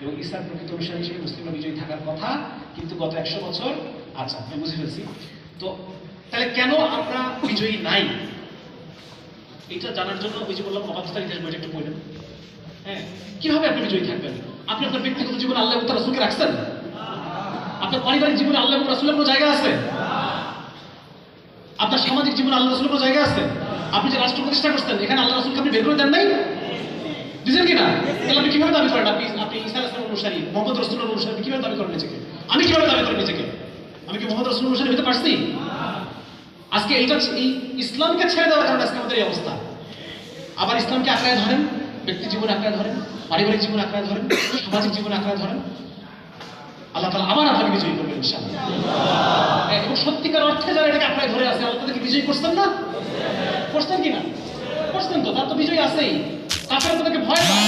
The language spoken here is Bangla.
এবং ইসলাম প্রকৃত অনুসারী হিসেবে মুসলিমরা বিজয়ী থাকার কথা, কিন্তু গত 100 বছর। আচ্ছা, আমি বুঝে ফেলছি। তো তাহলে কেন আমরা বিজয়ী নাই, এটা জানার জন্য ওই যে বললাম অবাধ্যতার ইতিহাস বইটা একটু পড়লেন। হ্যাঁ, কিভাবে আপনি বিজয়ী থাকবেন? আপনি আপনার ব্যক্তিগত জীবনে আল্লাহ এবং তার রাসূলকে রাখছেন? আপনার পারিবারিক জীবনে আল্লাহ এবং রাসূলের কোনো জায়গা আছে? আপনার সামাজিক জীবনে আল্লাহ রাসূলের কোনো জায়গা আছে? আপনি যে রাষ্ট্র প্রতিষ্ঠা করছেন, এখানে আল্লাহ রাসূলকে আপনি বের করে দেন নাই? বুঝলেন কিনা? তাহলে আপনি কিভাবে দাবি করেন আপনি ঈসা আলাইহিস সালামের অনুসারী, মুহাম্মদ রাসূলুল্লাহর অনুসারী? আপনি কিভাবে দাবি করেন নিজেকে? আমি কিভাবে দাবি করি নিজেকে? আমি কি মুহাম্মদ রাসূলুল্লাহর অনুসারী হতে পারছি? আজকে এই ইসলামকে ছেড়ে দেওয়ার কারণে আজকে আমাদের এই অবস্থা। আবার ইসলামকে আঁকড়ায় ধরেন, ব্যক্তি জীবনে আঁকড়ায় ধরেন, পারিবারিক জীবনে আঁকড়ায় ধরেন, সামাজিক জীবনে আঁকড়ায় ধরেন, আল্লাহ তাআলা আবার আপনাকে বিজয়ী করবেন ইনশাআল্লাহ। এবং সত্যিকার অর্থে যারা এটাকে আঁকড়ায় ধরে আছে, আল্লাহ তাদেরকে বিজয়ী করছেন না? করছেন কিনা? করছেন তো, তার তো বিজয় আছেই। কাফেররা তাদেরকে ভয় পায়,